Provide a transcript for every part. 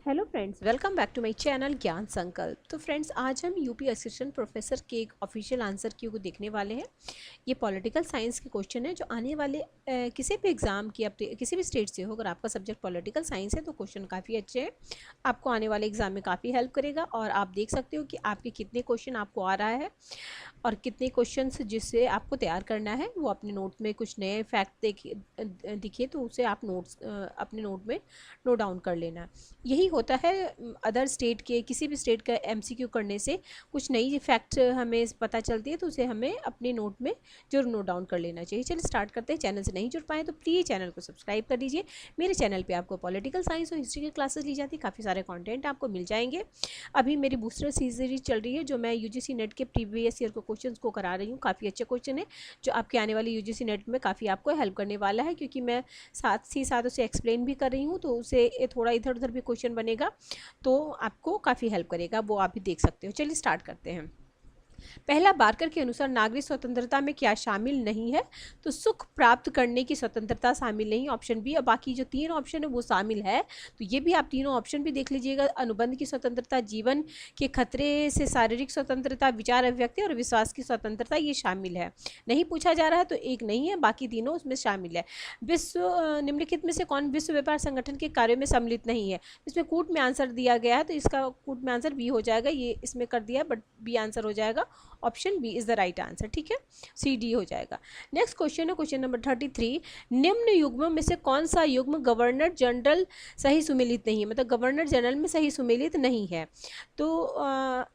Hello friends, welcome back to my channel Gyan Sankalp. तो friends, आज हम यूपी असिस्टेंट प्रोफेसर के एक ऑफिशियल आंसर की को देखने वाले हैं। ये पॉलिटिकल साइंस के क्वेश्चन है जो आने वाले किसी भी एग्जाम की, किसी भी स्टेट से हो, अगर आपका सब्जेक्ट पॉलिटिकल साइंस है तो क्वेश्चन काफ़ी अच्छे हैं, आपको आने वाले एग्जाम में काफ़ी हेल्प करेगा। और आप देख सकते हो कि आपके कितने क्वेश्चन आपको आ रहा है और कितने क्वेश्चंस जिससे आपको तैयार करना है। वो अपने नोट में कुछ नए फैक्ट दिखे तो उसे आप नोट्स अपने नोट में नोट डाउन कर लेना। यही होता है अदर स्टेट के, किसी भी स्टेट का एमसीक्यू करने से कुछ नई फैक्ट हमें पता चलती है तो उसे हमें अपने नोट में जरूर नोट डाउन कर लेना चाहिए। चलिए स्टार्ट करते हैं। चैनल से नहीं जुड़ पाए तो प्लीज़ चैनल को सब्सक्राइब कर दीजिए। मेरे चैनल पे आपको पॉलिटिकल साइंस और हिस्ट्री की क्लासेस ली जाती है, काफ़ी सारे कंटेंट आपको मिल जाएंगे। अभी मेरी बूस्टर सीरीज चल रही है जो मैं यूजीसी नेट के प्रीवियस ईयर को क्वेश्चंस को करा रही हूँ। काफ़ी अच्छे क्वेश्चन है जो आपके आने वाले यूजीसी नेट में काफ़ी आपको हेल्प करने वाला है, क्योंकि मैं साथ ही साथ उसे एक्सप्लेन भी कर रही हूँ तो उसे थोड़ा इधर उधर भी क्वेश्चन बनेगा तो आपको काफ़ी हेल्प करेगा, वो आप भी देख सकते हो। चलिए स्टार्ट करते हैं। पहला बारकर के अनुसार नागरिक स्वतंत्रता में क्या शामिल नहीं है? तो सुख प्राप्त करने की स्वतंत्रता शामिल नहीं, ऑप्शन बी। और बाकी जो तीन ऑप्शन है वो शामिल है, तो ये भी आप तीनों ऑप्शन भी देख लीजिएगा। अनुबंध की स्वतंत्रता, जीवन के खतरे से शारीरिक स्वतंत्रता, विचार अभिव्यक्ति और विश्वास की स्वतंत्रता, ये शामिल है। नहीं पूछा जा रहा है तो एक नहीं है, बाकी तीनों उसमें शामिल है। निम्नलिखित में से कौन विश्व व्यापार संगठन के कार्यों में सम्मिलित नहीं है? इसमें कूट में आंसर दिया गया है तो इसका कूट में आंसर बी हो जाएगा। ये इसमें कर दिया बट बी आंसर हो जाएगा। Option B is the right answer. ठीक है, सी डी हो जाएगा। नेक्स्ट क्वेश्चन है क्वेश्चन नंबर 33। निम्न युग्मों में से कौन सा युग्म गवर्नर जनरल सही सुमेलित नहीं है? मतलब गवर्नर जनरल में सही सुमेलित नहीं है। तो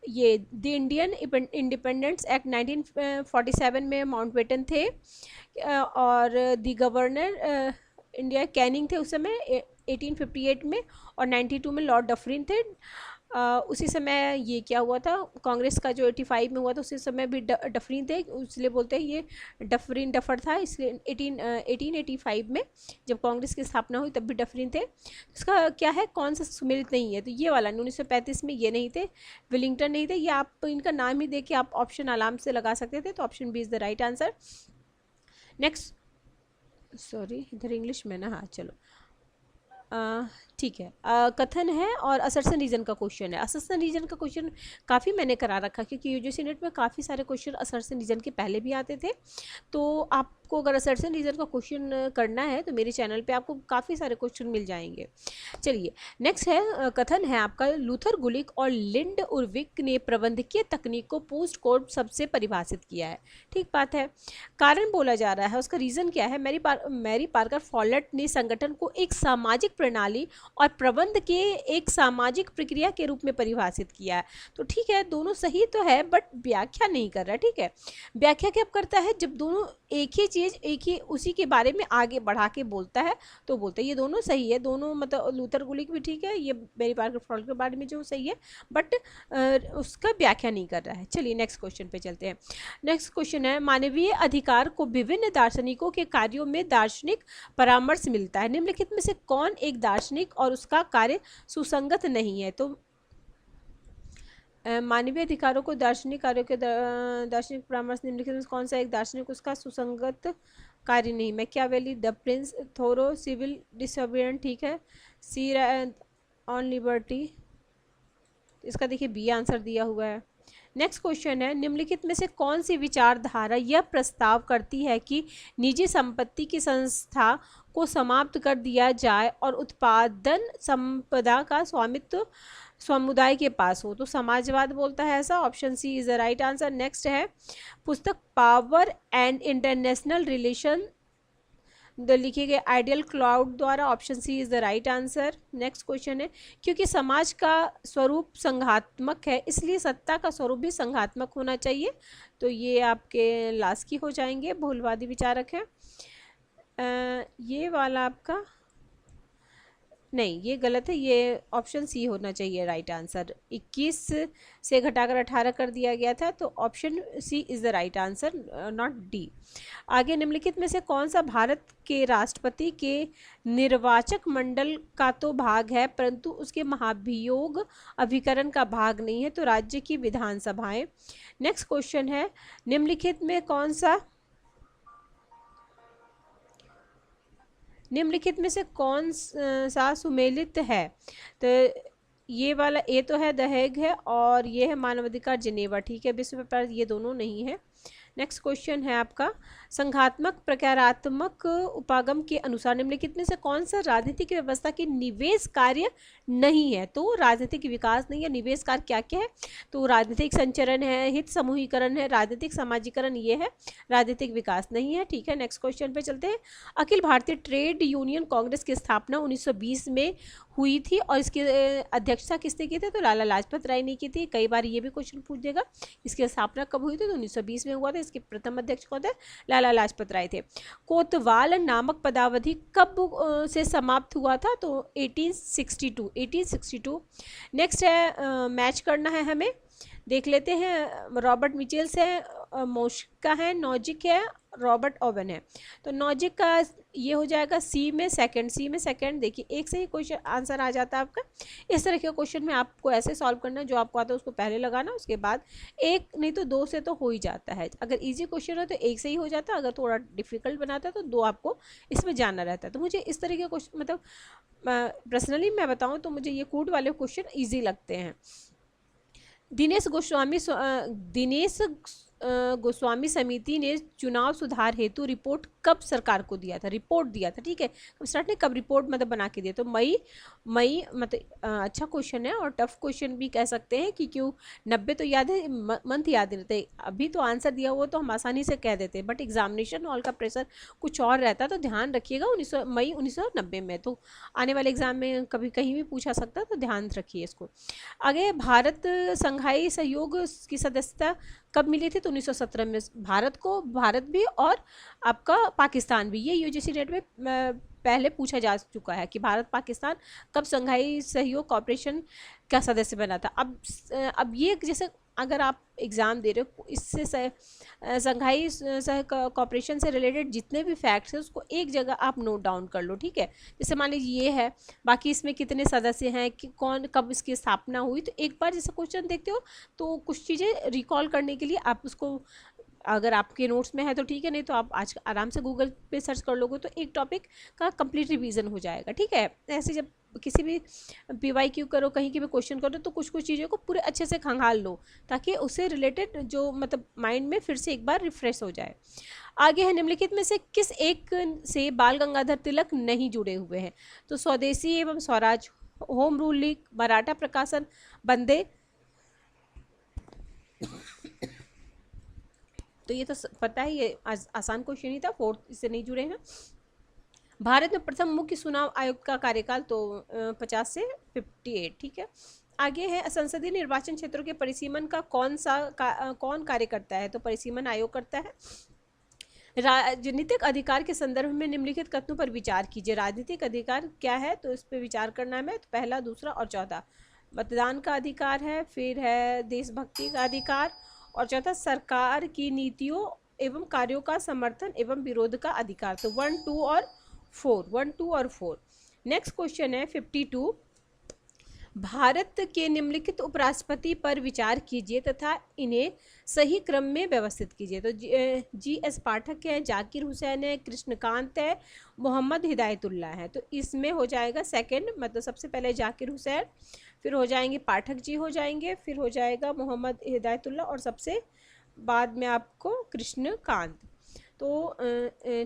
ये द इंडियन इंडिपेंडेंस एक्ट 1947 में माउंटबेटन थे, और द गवर्नर इंडिया कैनिंग थे उस समय 1858 में, और 92 में लॉर्ड डफरिन थे। उसी समय ये क्या हुआ था, कांग्रेस का जो 85 में हुआ था उसी समय भी डफरिन थे, इसलिए बोलते हैं ये डफर था। इसलिए 1885 में जब कांग्रेस की स्थापना हुई तब भी डफरिन थे। इसका क्या है, कौन सा सुमेलित नहीं है? तो ये वाला 1935 में ये नहीं थे, विलिंगटन नहीं थे। ये आप इनका नाम ही देके आप ऑप्शन आराम से लगा सकते थे, तो option B is the right answer. Next, sorry इधर इंग्लिश में ना, हाँ चलो ठीक है। कथन है और असर्शन रीजन का क्वेश्चन है। असर्शन रीजन का क्वेश्चन काफ़ी मैंने करा रखा, क्योंकि यूजीसी नेट में काफ़ी सारे क्वेश्चन असर्शन रीजन के पहले भी आते थे। तो आपको अगर असर्शन रीजन का क्वेश्चन करना है तो मेरे चैनल पे आपको काफ़ी सारे क्वेश्चन मिल जाएंगे। चलिए नेक्स्ट है, कथन है आपका, लूथर गुलिक और लिंड उर्विक ने प्रबंधकीय तकनीक को पोस्ट कोड सबसे परिभाषित किया है। ठीक बात है। कारण बोला जा रहा है, उसका रीज़न क्या है? मैरी पार्कर फॉलेट ने संगठन को एक सामाजिक प्रणाली और प्रबंध के एक सामाजिक प्रक्रिया के रूप में परिभाषित किया है। तो ठीक है, दोनों सही तो है बट व्याख्या नहीं कर रहा। ठीक है, व्याख्या कब करता है? जब दोनों एक ही चीज़ एक ही उसी के बारे में आगे बढ़ा के बोलता है तो बोलते हैं ये दोनों सही है। दोनों मतलब लूथर गुलिक भी ठीक है, ये मैरी पार्कर फॉलेट के बारे में जो सही है, बट उसका व्याख्या नहीं कर रहा है। चलिए नेक्स्ट क्वेश्चन पे चलते हैं। नेक्स्ट क्वेश्चन है, मानवीय अधिकार को विभिन्न दार्शनिकों के कार्यों में दार्शनिक परामर्श मिलता है। निम्नलिखित में से कौन एक दार्शनिक और उसका कार्य सुसंगत नहीं है? तो मानवीय अधिकारों को दार्शनिक कार्यों के दार्शनिक परामर्श निम्नलिखित में कौन सा एक दार्शनिक उसका सुसंगत कार्य नहीं? Machiavelli, the Prince, Thoreau, civil disobedience. ठीक है, सी ऑन लिबर्टी, इसका देखिए बी आंसर दिया हुआ है। नेक्स्ट क्वेश्चन है, निम्नलिखित में से कौन सी विचारधारा यह प्रस्ताव करती है कि निजी संपत्ति की संस्था को समाप्त कर दिया जाए और उत्पादन संपदा का स्वामित्व समुदाय के पास हो? तो समाजवाद बोलता है ऐसा। Option C is the right answer. Next है, पुस्तक पावर एंड इंटरनेशनल रिलेशन लिखे गए आइडियल क्लाउड द्वारा। Option C is the right answer. Next question है, क्योंकि समाज का स्वरूप संघात्मक है इसलिए सत्ता का स्वरूप भी संघात्मक होना चाहिए। तो ये आपके लास्ट की हो जाएंगे, बहुलवादी विचारक है। ये वाला आपका नहीं, ये गलत है, ये ऑप्शन सी होना चाहिए राइट आंसर। 21 से घटाकर 18 कर दिया गया था, तो option C is the right answer, not D. आगे, निम्नलिखित में से कौन सा भारत के राष्ट्रपति के निर्वाचक मंडल का तो भाग है परंतु उसके महाभियोग अभिकरण का भाग नहीं है? तो राज्य की विधानसभाएं। नेक्स्ट क्वेश्चन है, निम्नलिखित में कौन सा निम्नलिखित में से कौन सा सुमेलित है? तो ये वाला ए तो है, द हेग है, और ये है मानवाधिकार जिनेवा, ठीक है। विश्व व्यापार ये दोनों नहीं है। नेक्स्ट क्वेश्चन है आपका, संघात्मक प्रकारात्मक उपागम के अनुसार निम्नलिखित में से कौन सा राजनीतिक व्यवस्था की निवेश कार्य नहीं है? तो राजनीतिक विकास नहीं है। निवेश कार्य क्या क्या है? तो राजनीतिक संचरण है, हित समूहीकरण है, राजनीतिक समाजीकरण ये है, राजनीतिक विकास नहीं है, ठीक है। नेक्स्ट क्वेश्चन पे चलते हैं। अखिल भारतीय ट्रेड यूनियन कांग्रेस की स्थापना 1920 में हुई थी और इसकी अध्यक्षता किसने की थी? तो लाला लाजपत राय ने की थी। कई बार ये भी क्वेश्चन पूछ देगा, इसकी स्थापना कब हुई थी? तो 1920 में हुआ था। इसके प्रथम अध्यक्ष कौन थे? लाला लाजपत राय थे। कोतवाल नामक पदावधि कब से समाप्त हुआ था? तो 1862। नेक्स्ट है, मैच करना है हमें, देख लेते हैं। रॉबर्ट मिचेल्स है, मोशिका है, नॉजिक है, रॉबर्ट ओवन है। तो नॉजिक का ये हो जाएगा सी में सेकंड। देखिए एक से ही क्वेश्चन आंसर आ जाता है आपका। इस तरह के क्वेश्चन में आपको ऐसे सॉल्व करना है, जो आपको आता है उसको पहले लगाना, उसके बाद एक नहीं तो दो से तो हो ही जाता है। अगर इजी क्वेश्चन हो तो एक से ही हो जाता है, अगर थोड़ा डिफिकल्ट बनाता है तो दो आपको इसमें जानना रहता है। तो मुझे इस तरह के क्वेश्चन, मतलब पर्सनली मैं बताऊँ तो मुझे ये कूट वाले क्वेश्चन ईजी लगते हैं। दिनेश गोस्वामी समिति ने चुनाव सुधार हेतु रिपोर्ट कब सरकार को दिया था? रिपोर्ट दिया था, ठीक है। स्टार्ट ने कब रिपोर्ट मतलब बना के दिया? तो मई मतलब अच्छा क्वेश्चन है और टफ क्वेश्चन भी कह सकते हैं कि क्यों 90 तो याद है, मंथ याद रहते। अभी तो आंसर दिया हुआ तो हम आसानी से कह देते, बट एग्जामिनेशन हॉल का प्रेशर कुछ और रहता, तो ध्यान रखिएगा। मई 1990 में, तो आने वाले एग्जाम में कभी कहीं भी पूछा सकता है, तो ध्यान रखिए इसको। आगे, भारत संघाई सहयोग की सदस्यता कब मिली थी? तो 1917 में भारत भी और आपका पाकिस्तान भी, ये यूजीसी नेट में पहले पूछा जा चुका है कि भारत पाकिस्तान कब संघाई सहयोग कॉर्पोरेशन का सदस्य बना था। अब ये जैसे अगर आप एग्ज़ाम दे रहे हो, इससे संघाई कॉर्पोरेशन से रिलेटेड जितने भी फैक्ट्स हैं उसको एक जगह आप नोट डाउन कर लो, ठीक है। जैसे मान लीजिए ये है, बाकी इसमें कितने सदस्य हैं, कि कौन कब इसकी स्थापना हुई, तो एक बार जैसे क्वेश्चन देखते हो तो कुछ चीज़ें रिकॉल करने के लिए आप उसको, अगर आपके नोट्स में है तो ठीक है, नहीं तो आप आज आराम से गूगल पे सर्च कर लोगे तो एक टॉपिक का कंप्लीट रिवीजन हो जाएगा, ठीक है। ऐसे जब किसी भी PYQ करो, कहीं की भी क्वेश्चन करो, तो कुछ कुछ चीज़ों को पूरे अच्छे से खंगाल लो, ताकि उससे रिलेटेड जो मतलब माइंड में फिर से एक बार रिफ्रेश हो जाए। आगे है, निम्नलिखित में से किस एक से बाल गंगाधर तिलक नहीं जुड़े हुए हैं? तो स्वदेशी एवं Swaraj, home rule league, Maratha प्रकाशन, बंदे। तो ये तो पता है, ये आसान क्वेश्चन ही था, फोर्थ इससे नहीं जुड़े हैं। भारत में प्रथम मुख्य चुनाव आयुक्त का कार्यकाल तो 50 से 58, ठीक है। आगे है, संसदीय निर्वाचन क्षेत्रों के परिसीमन का कौन कार्य करता है? तो परिसीमन आयोग करता है। राजनीतिक अधिकार के संदर्भ में निम्नलिखित कथनों पर विचार कीजिए। राजनीतिक अधिकार क्या है? तो इस पर विचार करना है। तो पहला, दूसरा और चौथा, मतदान का अधिकार है, फिर है देशभक्ति का अधिकार, और चौथा सरकार की नीतियों एवं कार्यों का समर्थन एवं विरोध का अधिकार। तो 1, 2 और 4। नेक्स्ट क्वेश्चन है 52, भारत के निम्नलिखित उपराष्ट्रपति पर विचार कीजिए तथा इन्हें सही क्रम में व्यवस्थित कीजिए। तो GS पाठक है, जाकिर हुसैन है, कृष्णकांत है, मोहम्मद हिदायतुल्ला है। तो इसमें हो जाएगा सेकंड, मतलब सबसे पहले जाकिर हुसैन, फिर हो जाएंगे पाठक जी हो जाएंगे, फिर हो जाएगा मोहम्मद हिदायतुल्ला, और सबसे बाद में आपको कृष्णकांत। तो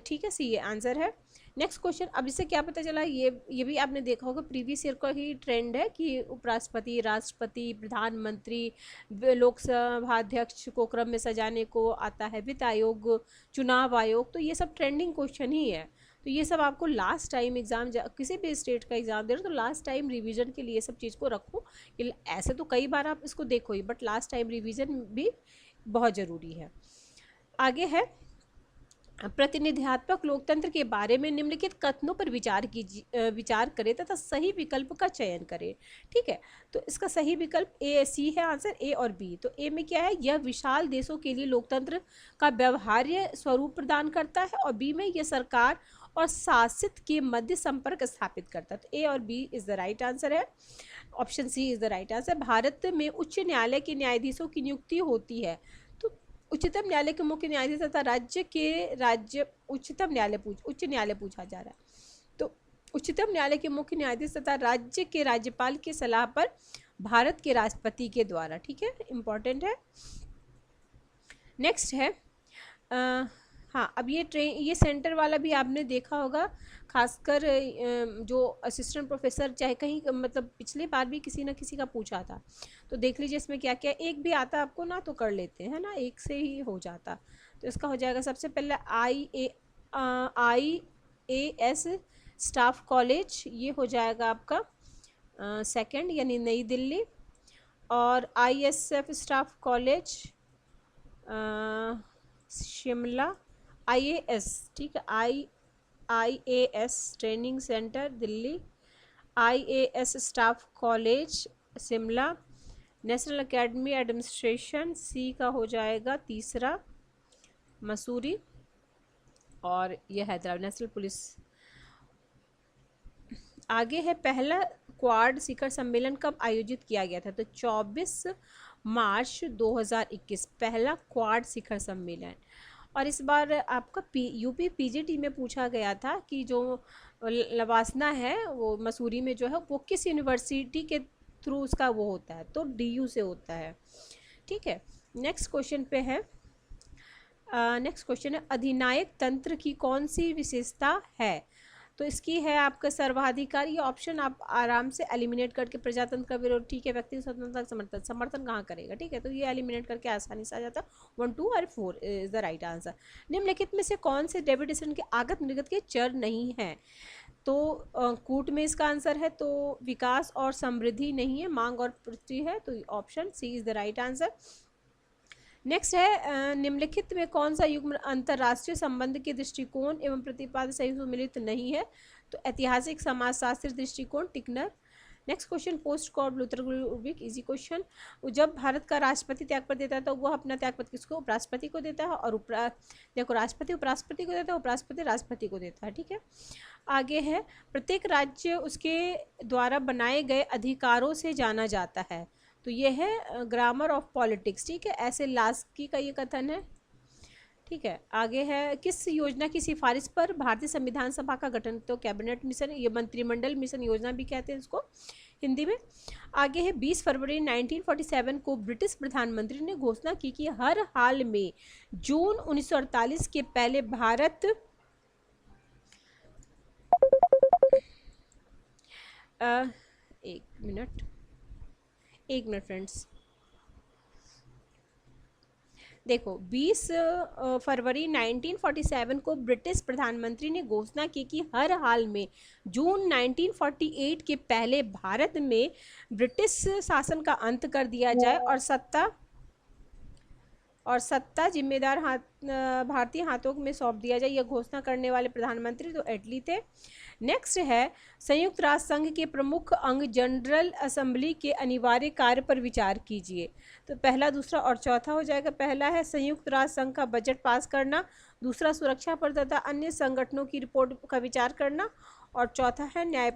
ठीक है, सी ये आंसर है। नेक्स्ट क्वेश्चन, अब इससे क्या पता चला, ये भी आपने देखा होगा, प्रीवियस ईयर का ही ट्रेंड है कि उपराष्ट्रपति, राष्ट्रपति, प्रधानमंत्री, लोकसभा अध्यक्ष को क्रम में सजाने को आता है, वित्त आयोग, चुनाव आयोग। तो ये सब ट्रेंडिंग क्वेश्चन ही है। तो ये सब आपको लास्ट टाइम एग्जाम, किसी भी स्टेट का एग्जाम दे रहे हो तो लास्ट टाइम रिवीजन के लिए सब चीज़ को रखो। ऐसे तो कई बार आप इसको देखो ही, बट लास्ट टाइम रिवीजन भी बहुत ज़रूरी है। आगे है, प्रतिनिधित्वक लोकतंत्र के बारे में निम्नलिखित कथनों पर विचार करें तथा सही विकल्प का चयन करें, ठीक है। तो इसका सही विकल्प C है आंसर, A और B। तो A में क्या है, यह विशाल देशों के लिए लोकतंत्र का व्यवहार्य स्वरूप प्रदान करता है, और B में यह सरकार और शासित के मध्य संपर्क स्थापित करता है। तो A और B is the right answer है, option C is the right answer. Bharat में उच्च न्यायालय के न्यायाधीशों की नियुक्ति होती है। उच्चतम न्यायालय के मुख्य न्यायाधीश तथा राज्य उच्च न्यायालय पूछा जा रहा है। तो उच्चतम न्यायालय के मुख्य न्यायाधीश तथा राज्य के राज्यपाल की सलाह पर भारत के राष्ट्रपति के द्वारा। ठीक है, इंपॉर्टेंट है। नेक्स्ट है हाँ, अब ये सेंटर वाला भी आपने देखा होगा, खासकर जो असिस्टेंट प्रोफेसर चाहे कहीं मतलब पिछले बार भी किसी ना किसी का पूछा था, तो देख लीजिए इसमें क्या क्या, एक भी आता आपको ना तो कर लेते हैं ना, एक से ही हो जाता। तो इसका हो जाएगा सबसे पहले IAS स्टाफ कॉलेज, ये हो जाएगा आपका सेकंड यानी नई दिल्ली। और ISF staff college Shimla, IAS, ठीक है, IAS training centre Delhi, IAS staff college Shimla, national academy administration C का हो जाएगा तीसरा मसूरी, और यह हैदराबाद नेशनल पुलिस। आगे है पहला क्वाड शिखर सम्मेलन कब आयोजित किया गया था, तो 24 मार्च 2021 पहला क्वाड शिखर सम्मेलन। और इस बार आपका यूपी पीजीटी में पूछा गया था कि जो लवासना है वो मसूरी में जो है वो किस यूनिवर्सिटी के थ्रू उसका वो होता है, तो DU से होता है। ठीक है, नेक्स्ट क्वेश्चन पे है, नेक्स्ट क्वेश्चन है अधिनायक तंत्र की कौन सी विशेषता है, तो इसकी है आपका सर्वाधिकार। ये ऑप्शन आप आराम से एलिमिनेट करके प्रजातंत्र का विरोध, ठीक है, व्यक्ति स्वतंत्रता का समर्थन कहाँ करेगा, ठीक है, तो ये एलिमिनेट करके आसानी से आ जाता। 1, 2 और 4 इज द राइट आंसर। निम्नलिखित में से कौन से डेविडेशन के आगत निर्गत के चर नहीं है, तो कूट में इसका आंसर है, तो विकास और समृद्धि नहीं है, मांग और पृथ्वी है, तो option C is the right answer. Next है निम्नलिखित में कौन सा युग्म अंतर्राष्ट्रीय संबंध के दृष्टिकोण एवं प्रतिपाद्य सही सम्मिलित नहीं है, तो ऐतिहासिक समाजशास्त्र दृष्टिकोण टिकनर। नेक्स्ट क्वेश्चन पोस्ट कॉर्ड लुथर इजी क्वेश्चन, जब भारत का राष्ट्रपति त्यागपत्र देता है तो वह अपना त्यागपत्र किसको, उपराष्ट्रपति को देता है, और देखो राष्ट्रपति उपराष्ट्रपति को देता है, उपराष्ट्रपति राष्ट्रपति को देता है। ठीक है, आगे है प्रत्येक राज्य उसके द्वारा बनाए गए अधिकारों से जाना जाता है, तो ये है ग्रामर ऑफ पॉलिटिक्स। ठीक है, ऐसे लास्की का ये कथन है। ठीक है, आगे है किस योजना की सिफारिश पर भारतीय संविधान सभा का गठन, तो कैबिनेट मिशन, ये मंत्रिमंडल मिशन योजना भी कहते हैं इसको हिंदी में। आगे है 20 फरवरी 1947 को ब्रिटिश प्रधानमंत्री ने घोषणा की कि हर हाल में जून 1948 के पहले भारत एक मिनट फ्रेंड्स, देखो 20 फरवरी 1947 को ब्रिटिश प्रधानमंत्री ने घोषणा की कि हर हाल में जून 1948 के पहले भारत में ब्रिटिश शासन का अंत कर दिया जाए और सत्ता जिम्मेदार भारतीय हाथों में सौंप दिया जाए। यह घोषणा करने वाले प्रधानमंत्री तो एटली थे। नेक्स्ट है संयुक्त राष्ट्र संघ के प्रमुख अंग जनरल असेंबली के अनिवार्य कार्य पर विचार कीजिए, तो पहला, दूसरा और चौथा हो जाएगा। पहला है संयुक्त राष्ट्र संघ का बजट पास करना, दूसरा सुरक्षा पर तथा अन्य संगठनों की रिपोर्ट का विचार करना, और चौथा है न्यास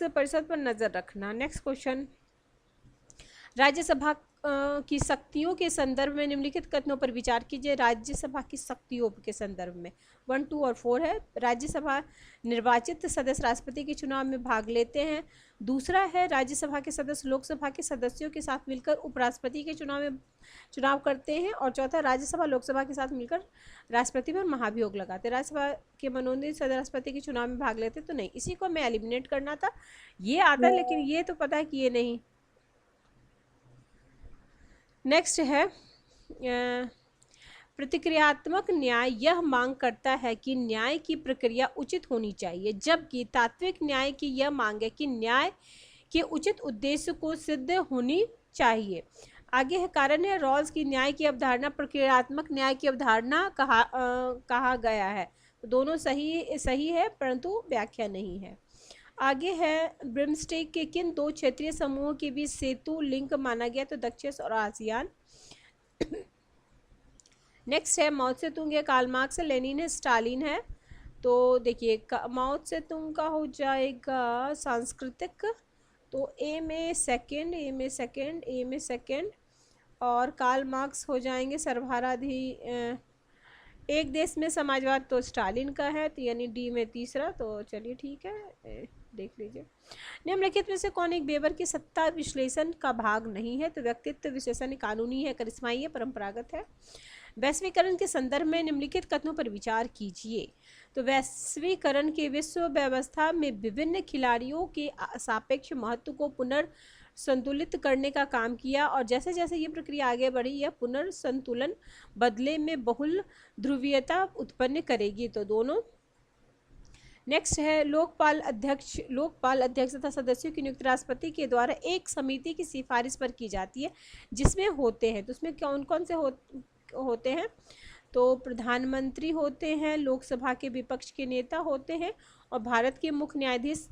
परिषद पर नजर रखना। नेक्स्ट क्वेश्चन, राज्यसभा की शक्तियों के संदर्भ में निम्नलिखित कथनों पर विचार कीजिए। राज्यसभा की शक्तियों के संदर्भ में 1, 2 और 4 है। राज्यसभा निर्वाचित सदस्य राष्ट्रपति के चुनाव में भाग लेते हैं। दूसरा है राज्यसभा के सदस्य लोकसभा के सदस्यों के साथ मिलकर उपराष्ट्रपति के चुनाव करते हैं। और चौथा, राज्यसभा लोकसभा के साथ मिलकर राष्ट्रपति पर महाभियोग लगाते हैं। राज्यसभा के मनोनीत सदस्य राष्ट्रपति के चुनाव में भाग लेते तो नहीं, इसी को हमें एलिमिनेट करना था। ये आता है लेकिन ये तो पता है कि ये नहीं। नेक्स्ट है प्रतिक्रियात्मक न्याय यह मांग करता है कि न्याय की प्रक्रिया उचित होनी चाहिए, जबकि तात्विक न्याय की यह मांग है कि न्याय के उचित उद्देश्य को सिद्ध होनी चाहिए। आगे है कारण है रॉल्स की न्याय की अवधारणा प्रक्रियात्मक न्याय की अवधारणा कहा गया है, तो दोनों सही है परंतु व्याख्या नहीं है। आगे है ब्रिम्स्टेक के किन 2 क्षेत्रीय समूहों के बीच सेतु लिंक माना गया, तो दक्षिण और आसियान। नेक्स्ट है माओ त्से-तुंग है, कार्ल मार्क्स है, लेनिन है, स्टालिन है, तो देखिए माओ त्से-तुंग का हो जाएगा सांस्कृतिक, तो ए में सेकंड, और कार्ल मार्क्स हो जाएंगे सर्वहाराधि एक देश में समाजवाद तो स्टालिन का है, तो यानी डी में तीसरा, तो चलिए ठीक है, देख लीजिए। निम्नलिखित में से कौन एक वेबर के सत्ता विश्लेषण का भाग नहीं है? तो व्यक्तित्व विश्लेषण कानूनी है, करिश्माई है, परंपरागत है। वैश्वीकरण के संदर्भ में निम्नलिखित कथनों पर विचार कीजिए। तो वैश्वीकरण के विश्व व्यवस्था में विभिन्न खिलाड़ियों के सापेक्ष महत्व को पुनर्संतुलित करने का काम किया, और जैसे जैसे ये प्रक्रिया आगे बढ़ी, यह पुनर्संतुलन बदले में बहुल ध्रुवीयता उत्पन्न करेगी। तो दोनों। नेक्स्ट है लोकपाल अध्यक्ष तथा सदस्यों की नियुक्ति राष्ट्रपति के द्वारा एक समिति की सिफारिश पर की जाती है, जिसमें होते हैं, तो उसमें कौन कौन से होते हैं? तो प्रधानमंत्री होते हैं, लोकसभा के विपक्ष के नेता होते हैं, और भारत के मुख्य न्यायाधीश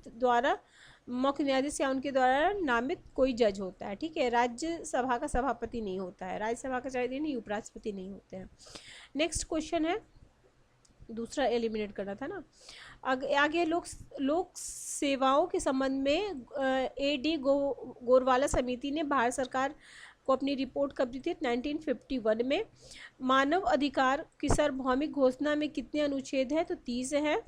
या उनके द्वारा नामित कोई जज होता है। ठीक है, राज्यसभा का सभापति नहीं होता है, राज्यसभा का चाहे नहीं, उपराष्ट्रपति नहीं होते हैं। नेक्स्ट क्वेश्चन है, दूसरा एलिमिनेट करना था ना। आगे लोक सेवाओं के संबंध में A.D. गोरवाला समिति ने भारत सरकार को अपनी रिपोर्ट कब दी थी? 1951 में। मानव अधिकार की सार्वभौमिक घोषणा में कितने अनुच्छेद हैं? तो 30 है।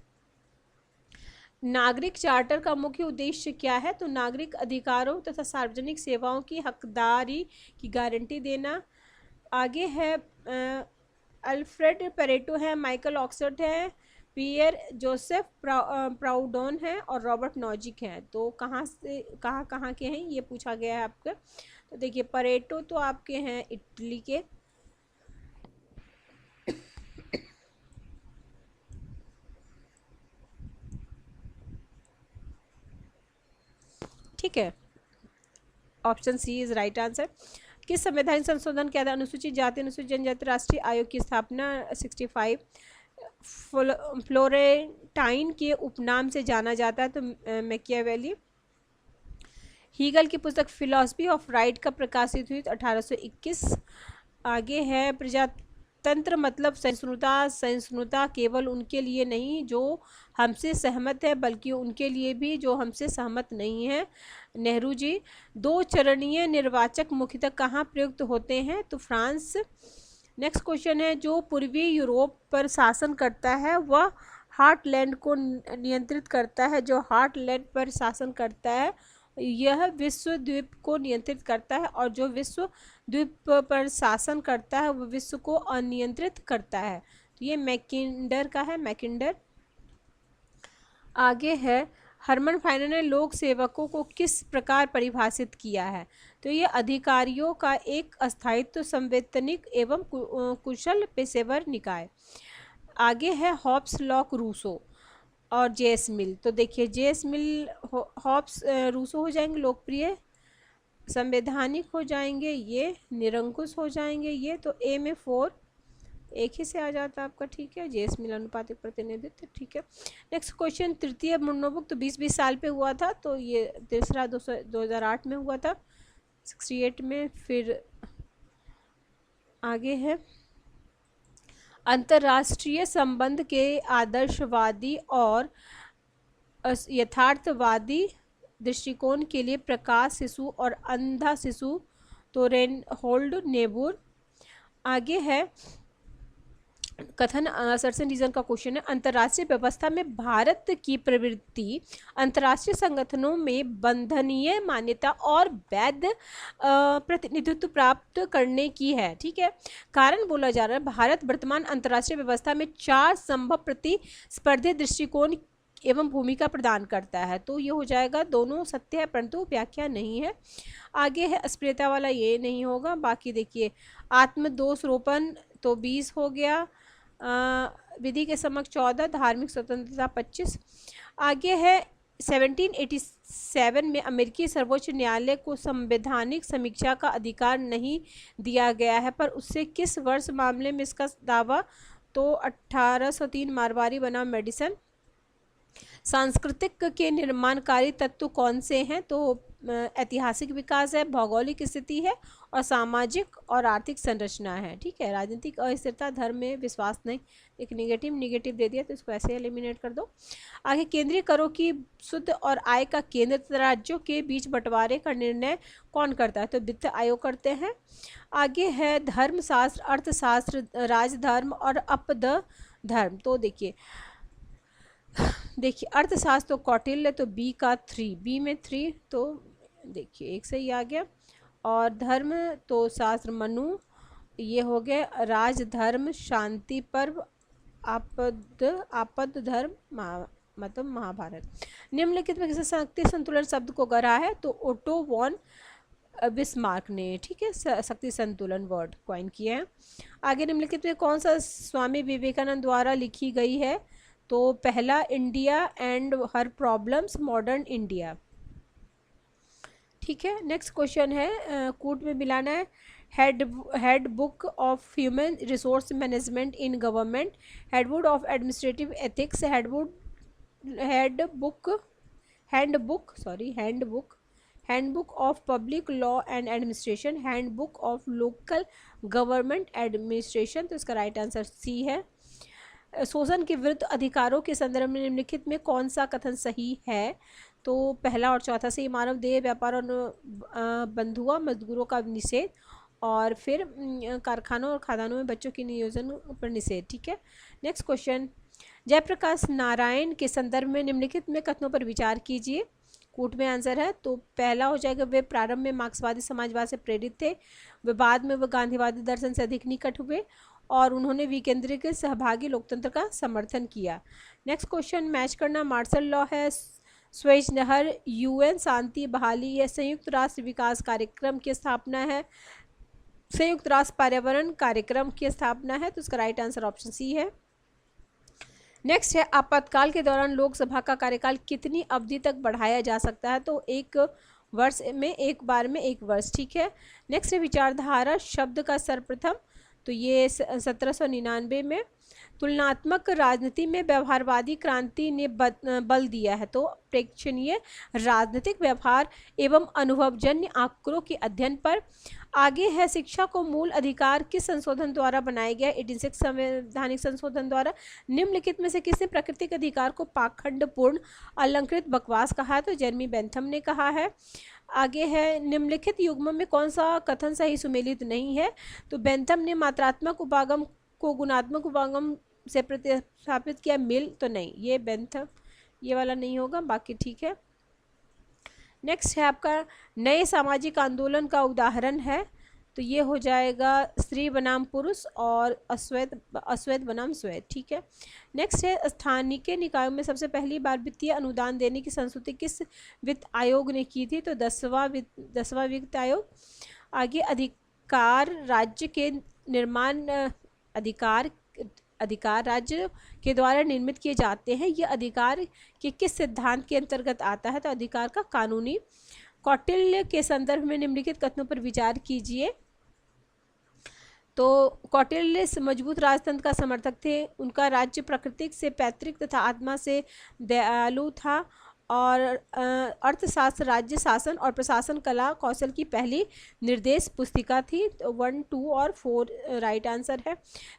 नागरिक चार्टर का मुख्य उद्देश्य क्या है? तो नागरिक अधिकारों तथा सार्वजनिक सेवाओं की हकदारी की गारंटी देना। आगे है अल्फ्रेड पेरेटो है, माइकल ऑक्सफोर्ड है, पियर जोसेफ प्राउडोन है, और रॉबर्ट नॉजिक है। तो कहाँ के हैं ये पूछा गया है आपका। तो देखिए परेटो तो आपके हैं इटली के, ठीक है, option C is right answer. किस संवैधानिक संशोधन के आधार अनुसूचित जाति अनुसूचित जनजाति राष्ट्रीय आयोग की स्थापना? 65। फ्लोरेंटाइन के उपनाम से जाना जाता है? तो मैकियावेली। हीगल की पुस्तक फिलॉसफी ऑफ राइट कब प्रकाशित हुई? 1821। आगे है प्रजातंत्र मतलब सहिष्णुता केवल उनके लिए नहीं जो हमसे सहमत है, बल्कि उनके लिए भी जो हमसे सहमत नहीं है। नेहरू जी। दो चरणीय निर्वाचक मुख्यतः कहाँ प्रयुक्त होते हैं? तो फ्रांस। नेक्स्ट क्वेश्चन है, जो पूर्वी यूरोप पर शासन करता है वह हार्टलैंड को नियंत्रित करता है? जो हार्टलैंड पर शासन करता है यह विश्व द्वीप को नियंत्रित करता है, और जो विश्व द्वीप पर शासन करता है वह विश्व को अनियंत्रित करता है। तो ये मैकिंडर का है, मैकिंडर। आगे है हरमन फाइनल ने लोक सेवकों को किस प्रकार परिभाषित किया है? तो ये अधिकारियों का एक अस्थायित्व, संवैधानिक एवं कुशल पेशेवर निकाय। आगे है हॉब्स, लॉक, रूसो और जेएस मिल। तो देखिए जेएस मिल, हॉब्स, रूसो हो जाएंगे लोकप्रिय, संवैधानिक हो जाएंगे ये, निरंकुश हो जाएंगे ये। तो ए में 4 एक ही से आ जाता है आपका। ठीक है, जेएस मिल अनुपातिक प्रतिनिधित्व। ठीक है, नेक्स्ट क्वेश्चन, तृतीय मरणोपक तो 20-20 साल पे हुआ था, तो ये तीसरा 2008 में हुआ था, 68 में। फिर आगे है अंतर्राष्ट्रीय संबंध के आदर्शवादी और यथार्थवादी दृष्टिकोण के लिए प्रकाश शिशु और अंधा शिशु, तो रेनहोल्ड नेबुर। आगे है कथन सर्सन रीजन का क्वेश्चन है, अंतर्राष्ट्रीय व्यवस्था में भारत की प्रवृत्ति अंतर्राष्ट्रीय संगठनों में बंधनीय मान्यता और वैध प्रतिनिधित्व प्राप्त करने की है। ठीक है, कारण बोला जा रहा है भारत वर्तमान अंतर्राष्ट्रीय व्यवस्था में 4 संभव प्रतिस्पर्धी दृष्टिकोण एवं भूमिका प्रदान करता है। तो ये हो जाएगा, दोनों सत्य है परंतु व्याख्या नहीं है। आगे है अस्प्रियता वाला, ये नहीं होगा। बाकी देखिए आत्मदोषरोपण तो 20 हो गया, विधि के समक्ष 14, धार्मिक स्वतंत्रता 25। आगे है 1787 में अमेरिकी सर्वोच्च न्यायालय को संवैधानिक समीक्षा का अधिकार नहीं दिया गया है, पर उससे किस वर्ष मामले में इसका दावा? तो 1803 मारवाड़ी बना मेडिसन। सांस्कृतिक के निर्माणकारी तत्व कौन से हैं? तो ऐतिहासिक विकास है, भौगोलिक स्थिति है और सामाजिक और आर्थिक संरचना है। ठीक है, राजनीतिक अस्थिरता, धर्म में विश्वास नहीं, एक निगेटिव दे दिया तो इसको ऐसे एलिमिनेट कर दो। आगे, केंद्रीय करों की शुद्ध और आय का केंद्र तथा राज्यों के बीच बंटवारे का निर्णय कौन करता है? तो वित्त आयोग करते हैं। आगे है धर्मशास्त्र, अर्थशास्त्र, राजधर्म और अपद धर्म। तो देखिए अर्थशास्त्र तो कौटिल्य, तो बी का 3, बी में 3, तो देखिए एक सही आ गया। और धर्म तो शास्त्र मनु, ये हो गया। राजधर्म शांति पर्व, आपद धर्म मतलब महाभारत। निम्नलिखित में किसे शक्ति संतुलन शब्द को गढ़ा है? तो ओटो वॉन बिस्मार्क ने, ठीक है, शक्ति संतुलन वर्ड कॉइन किया है। आगे, निम्नलिखित में कौन सा स्वामी विवेकानंद द्वारा लिखी गई है? तो पहला, India and her problems, modern India. ठीक है, नेक्स्ट क्वेश्चन है, कूट में मिलाना है। Handbook of human resource management in government, handbook of administrative ethics, handbook of public law and administration, handbook of local government administration. तो इसका right answer C है। शोषण के विरुद्ध अधिकारों के संदर्भ में निम्नलिखित में कौन सा कथन सही है? तो पहला और चौथा सही, मानव देह व्यापार और बंधुआ मजदूरों का निषेध, और फिर कारखानों और खदानों में बच्चों के नियोजन पर निषेध। ठीक है, नेक्स्ट क्वेश्चन, जयप्रकाश नारायण के संदर्भ में निम्नलिखित में कथनों पर विचार कीजिए। कूट में आंसर है। तो पहला हो जाएगा, वे प्रारंभ में मार्क्सवादी समाजवाद से प्रेरित थे, वे बाद में वे गांधीवादी दर्शन से अधिक निकट हुए और उन्होंने विकेंद्रीकृत सहभागी लोकतंत्र का समर्थन किया। नेक्स्ट क्वेश्चन, मैच करना, मार्शल लॉ है, स्वेज नहर, यूएन शांति बहाली है, संयुक्त राष्ट्र विकास कार्यक्रम की स्थापना है, संयुक्त राष्ट्र पर्यावरण कार्यक्रम की स्थापना है। तो इसका राइट आंसर ऑप्शन सी है। नेक्स्ट है, आपातकाल के दौरान लोकसभा का कार्यकाल कितनी अवधि तक बढ़ाया जा सकता है? तो 1 वर्ष में, एक बार में 1 वर्ष। ठीक है, नेक्स्ट है, विचारधारा शब्द का सर्वप्रथम, तो ये 1799 में। तुलनात्मक राजनीति में व्यवहारवादी क्रांति ने बल दिया है, तो प्रेक्षणीय राजनीतिक व्यवहार एवं अनुभवजन्य आंकड़ों के अध्ययन पर। आगे है, शिक्षा को मूल अधिकार किस संशोधन द्वारा बनाया गया? 86 संवैधानिक संशोधन द्वारा। निम्नलिखित में से किसने प्राकृतिक अधिकार को पाखंडपूर्ण अलंकृत बकवास कहा है? तो जेरेमी बेंथम ने कहा है। आगे है, निम्नलिखित युग्म में कौन सा कथन सही सुमेलित नहीं है? तो बेंथम ने मात्रात्मक उपागम को गुणात्मक उपागम से प्रतिस्थापित किया, मिल तो नहीं, ये बेंथम, ये वाला नहीं होगा, बाकी ठीक है। नेक्स्ट है आपका, नए सामाजिक आंदोलन का उदाहरण है, तो ये हो जाएगा स्त्री बनाम पुरुष और अश्वेत बनाम श्वेत। ठीक है, नेक्स्ट है, स्थानीय निकायों में सबसे पहली बार वित्तीय अनुदान देने की संस्तुति किस वित्त आयोग ने की थी? तो 10वां वित्त आयोग। आगे, अधिकार राज्य के निर्माण, अधिकार राज्य के द्वारा निर्मित किए जाते हैं, ये अधिकार के किस सिद्धांत के अंतर्गत आता है? तो अधिकार का कानूनी। कौटिल्य के संदर्भ में निम्नलिखित कथनों पर विचार कीजिए। तो कौटिल्य मजबूत राजतंत्र का समर्थक थे, उनका राज्य प्रकृति से पैतृक तथा आत्मा से दयालु था, और अर्थशास्त्र राज्य शासन और प्रशासन कला कौशल की पहली निर्देश पुस्तिका थी। तो 1, 2 और 4 राइट आंसर है।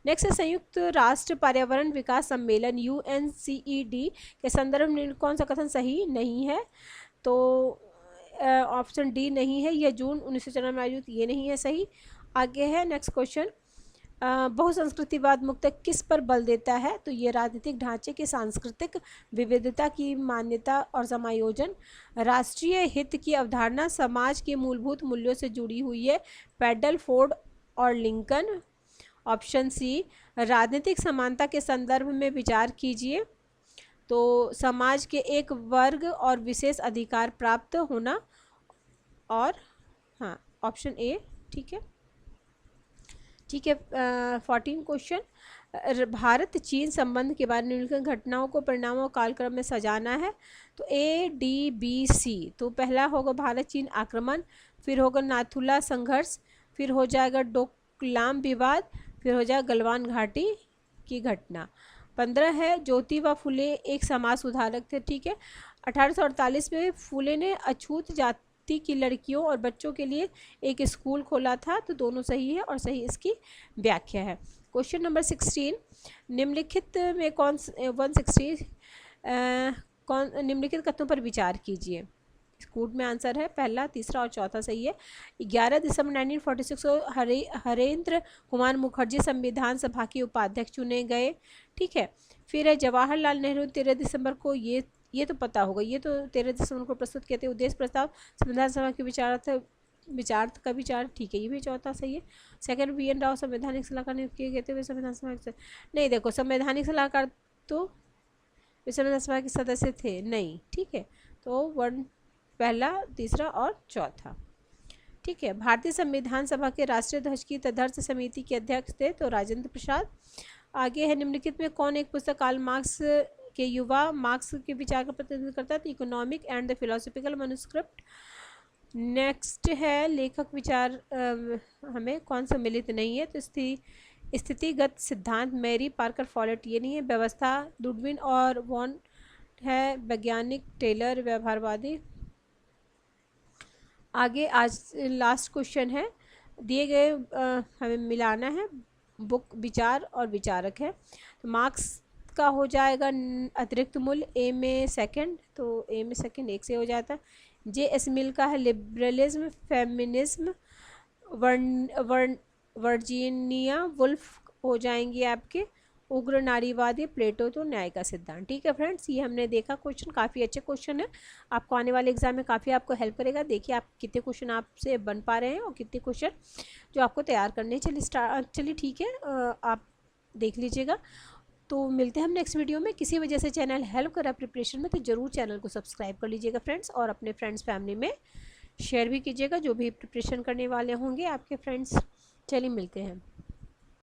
नेक्स्ट है, संयुक्त राष्ट्र पर्यावरण विकास सम्मेलन UNCED के संदर्भ में कौन सा कथन सही नहीं है? तो ऑप्शन डी नहीं है, यह जून 1994 में आयोजित, ये नहीं है सही। आगे है, नेक्स्ट क्वेश्चन, बहुसंस्कृतिवाद मुक्तक किस पर बल देता है? तो ये राजनीतिक ढांचे की सांस्कृतिक विविधता की मान्यता और समायोजन, राष्ट्रीय हित की अवधारणा समाज के मूलभूत मूल्यों से जुड़ी हुई है, पेडल, फोर्ड और लिंकन। ऑप्शन सी, राजनीतिक समानता के संदर्भ में विचार कीजिए, तो समाज के एक वर्ग और विशेष अधिकार प्राप्त होना, और हाँ, ऑप्शन ए। ठीक है, ठीक है। 14 क्वेश्चन, भारत चीन संबंध के बारे में निम्नलिखित घटनाओं को परिणामों और कालक्रम में सजाना है। तो ADBC, तो पहला होगा भारत चीन आक्रमण, फिर होगा नाथुला संघर्ष, फिर हो जाएगा डोकलाम विवाद, फिर हो जाएगा गलवान घाटी की घटना। 15 है ज्योतिबा फुले एक समाज सुधारक थे, ठीक है। 1848 में फुले ने अछूत जाति की लड़कियों और बच्चों के लिए एक स्कूल खोला था, तो दोनों सही है और सही इसकी व्याख्या है। क्वेश्चन नंबर 16, निम्नलिखित में कौन 160 कौन निम्नलिखित कथनों पर विचार कीजिए। स्कूट में आंसर है पहला, तीसरा और चौथा सही है। 11 दिसंबर 1946 को हरेंद्र कुमार मुखर्जी संविधान सभा के उपाध्यक्ष चुने गए, ठीक है। फिर है जवाहरलाल नेहरू 13 दिसंबर को, ये तो पता होगा, ये तो 13 दिसंबर को प्रस्तुत किए थे उद्देश्य प्रस्ताव संविधान सभा के विचारार्थ का विचार, ठीक है, ये भी चौथा सही है। Second, VN. राव संवैधानिक सलाहकार नियुक्त किए गए थे, वे संविधान सभा के नहीं, देखो संवैधानिक सलाहकार तो वे संविधान सभा के सदस्य थे नहीं, ठीक है। तो पहला, तीसरा और चौथा, ठीक है। भारतीय संविधान सभा के राष्ट्रीय ध्वज की तदर्थ समिति के अध्यक्ष थे तो राजेंद्र प्रसाद। आगे है निम्नलिखित में कौन एक पुस्तक कार्ल मार्क्स के युवा मार्क्स के विचार का प्रतिनिधित्व करता है, तो economic and the philosophical manuscript. Next है लेखक विचार हमें कौन सम्मिलित नहीं है, तो स्थितिगत सिद्धांत मैरी पार्कर फॉलेट, ये नहीं है। व्यवस्था डुडविन और वॉन है। वैज्ञानिक टेलर, व्यवहारवादी। आगे आज लास्ट क्वेश्चन है, दिए गए हमें मिलाना है बुक विचार और विचारक है, तो मार्क्स का हो जाएगा अतिरिक्त मूल्य, ए में सेकंड, तो ए में सेकंड एक से हो जाता है। जे एस मिल का है लिबरलिज्म, फेमिनिज्म, वर्जीनिया वुल्फ हो जाएंगे आपके उग्र नारीवादी, प्लेटो तो न्याय का सिद्धांत, ठीक है फ्रेंड्स। ये हमने देखा क्वेश्चन, काफ़ी अच्छे क्वेश्चन है, आपको आने वाले एग्जाम में काफ़ी आपको हेल्प करेगा। देखिए आप कितने क्वेश्चन आपसे बन पा रहे हैं और कितने क्वेश्चन जो आपको तैयार करने। चलिए ठीक है, आप देख लीजिएगा। तो मिलते हैं हम नेक्स्ट वीडियो में। किसी वजह से चैनल हेल्प करा प्रिपरेशन में तो ज़रूर चैनल को सब्सक्राइब कर लीजिएगा फ्रेंड्स, और अपने फ्रेंड्स फैमिली में शेयर भी कीजिएगा जो भी प्रिपरेशन करने वाले होंगे आपके फ्रेंड्स। चलिए मिलते हैं।